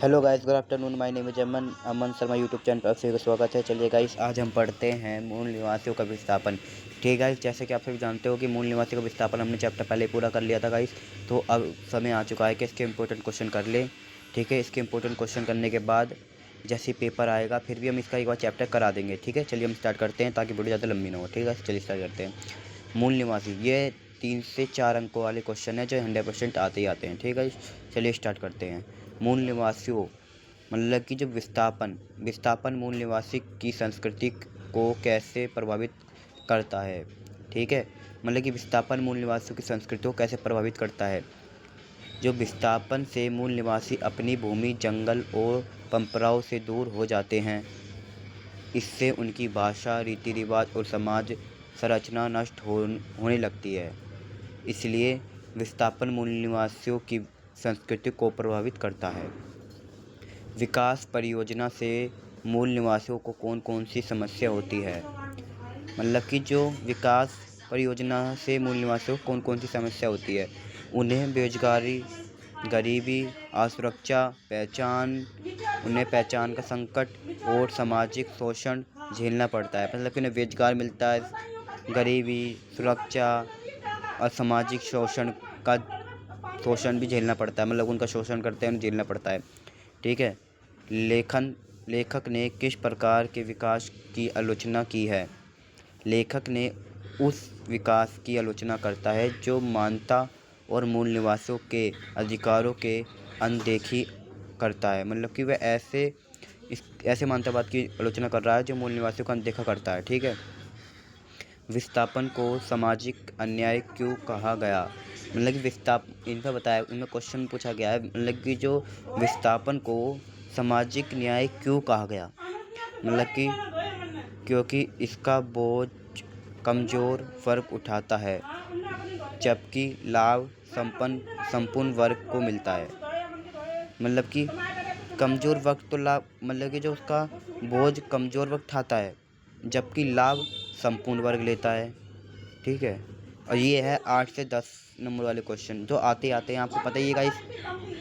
Hello guys, good afternoon. My name is Aman Sharma. YouTube channel पर आप सभी का स्वागत है। चलिए गाइस, आज हम पढ़ते हैं मूल निवासियों का विस्थापन। ठीक है गाइस, जैसे कि आप सभी जानते हो कि मूल निवासियों का विस्थापन हमने चैप्टर पहले पूरा कर लिया था गाइस। तो अब समय आ चुका है कि इसके इंपॉर्टेंट क्वेश्चन कर लें। ठीक है, इसके इंपॉर्टेंट क्वेश्चन करने के बाद जैसे पेपर आएगा फिर भी हम इसका एक बार चैप्टर करा देंगे। ठीक है, चलिए हम स्टार्ट करते हैं ताकि वीडियो ज़्यादा लंबी ना हो। ठीक है, चलिए स्टार्ट करते हैं। मूल निवासी, ये 3 से 4 अंकों वाले क्वेश्चन है जो 100% आते ही आते हैं। ठीक है, चलिए स्टार्ट करते हैं। मूल निवासियों मतलब कि जो विस्थापन मूल निवासी की संस्कृति को कैसे प्रभावित करता है। ठीक है, मतलब कि विस्थापन मूल निवासियों की संस्कृति को कैसे प्रभावित करता है। जो विस्थापन से मूल निवासी अपनी भूमि, जंगल और परंपराओं से दूर हो जाते हैं, इससे उनकी भाषा, रीति रिवाज और समाज संरचना नष्ट होने लगती है। इसलिए विस्थापन मूल निवासियों की संस्कृति को प्रभावित करता है। विकास परियोजना से मूल निवासियों को कौन कौन सी समस्या होती है। मतलब कि जो विकास परियोजना से मूल निवासियों को कौन कौन सी समस्या होती है। उन्हें बेरोजगारी, गरीबी, असुरक्षा, उन्हें पहचान का संकट और सामाजिक शोषण झेलना पड़ता है। मतलब कि उन्हें रोजगार मिलता है, गरीबी, सुरक्षा और सामाजिक शोषण भी झेलना पड़ता है। मतलब उनका शोषण करते हैं, उन्हें झेलना पड़ता है। ठीक है, लेखक ने किस प्रकार के विकास की आलोचना की है। लेखक ने उस विकास की आलोचना करता है जो मानवता और मूल निवासियों के अधिकारों के अनदेखी करता है। मतलब कि वह ऐसे मानवतावाद की आलोचना कर रहा है जो मूल निवासियों का अनदेखा करता है। ठीक है, विस्थापन को सामाजिक अन्याय क्यों कहा गया। मतलब कि इनका बताया, इनमें क्वेश्चन पूछा गया है मतलब कि जो विस्थापन को सामाजिक न्याय क्यों कहा गया। मतलब कि क्योंकि इसका बोझ कमज़ोर वर्ग उठाता है, जबकि लाभ संपूर्ण वर्ग को मिलता है। मतलब कि कमज़ोर वर्ग तो लाभ, मतलब कि जो उसका बोझ कमज़ोर वर्ग उठाता है जबकि लाभ संपूर्ण वर्ग लेता है। ठीक है, और ये है 8 से 10 नंबर वाले क्वेश्चन जो आते आते हैं। आपको पता ही है गाइस,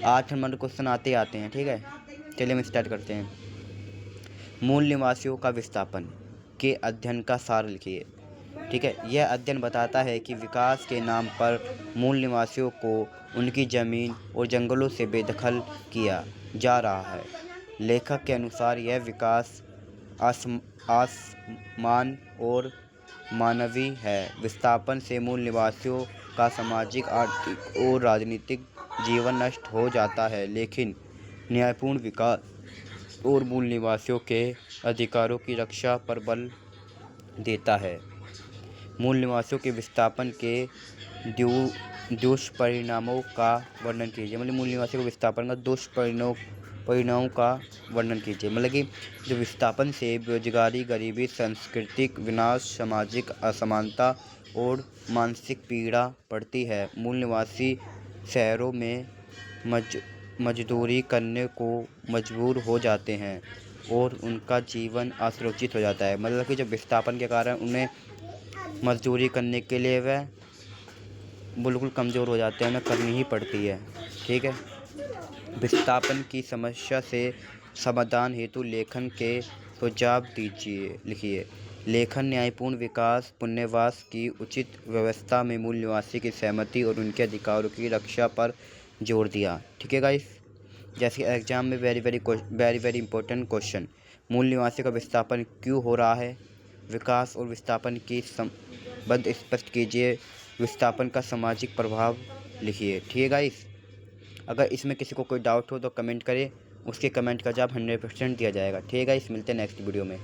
8 नंबर क्वेश्चन आते आते हैं। ठीक है, चलिए हम स्टार्ट करते हैं। मूल निवासियों का विस्थापन के अध्ययन का सार लिखिए। ठीक है, यह अध्ययन बताता है कि विकास के नाम पर मूल निवासियों को उनकी ज़मीन और जंगलों से बेदखल किया जा रहा है। लेखक के अनुसार यह विकास आसमान और मानवीय है। विस्थापन से मूल निवासियों का सामाजिक, आर्थिक और राजनीतिक जीवन नष्ट हो जाता है, लेकिन न्यायपूर्ण विकास और मूल निवासियों के अधिकारों की रक्षा पर बल देता है। मूल निवासियों के विस्थापन के दुष्परिणामों का वर्णन कीजिए। मतलब मूल निवासियों के विस्थापन का दुष्परिणामों का वर्णन कीजिए। मतलब कि जो विस्थापन से बेरोजगारी, गरीबी, सांस्कृतिक विनाश, सामाजिक असमानता और मानसिक पीड़ा पड़ती है। मूल निवासी शहरों में मजदूरी करने को मजबूर हो जाते हैं और उनका जीवन असुरक्षित हो जाता है। मतलब कि जब विस्थापन के कारण उन्हें मजदूरी करने के लिए वह बिल्कुल कमज़ोर हो जाते हैं, उन्हें करनी ही पड़ती है। ठीक है, विस्थापन की समस्या से समाधान हेतु लेखन के सुझाव लिखिए। लेखन न्यायपूर्ण विकास, पुनर्वास की उचित व्यवस्था में मूल निवासी की सहमति और उनके अधिकारों की रक्षा पर जोर दिया। ठीक है गाइस, जैसे एग्जाम में वेरी इंपॉर्टेंट क्वेश्चन, मूल निवासी का विस्थापन क्यों हो रहा है। विकास और विस्थापन की संबंध स्पष्ट कीजिए। विस्थापन का सामाजिक प्रभाव लिखिए। ठीक है गाइस, अगर इसमें किसी को कोई डाउट हो तो कमेंट करें, उसके कमेंट का जवाब 100% दिया जाएगा। ठीक है गाइस, मिलते हैं नेक्स्ट वीडियो में।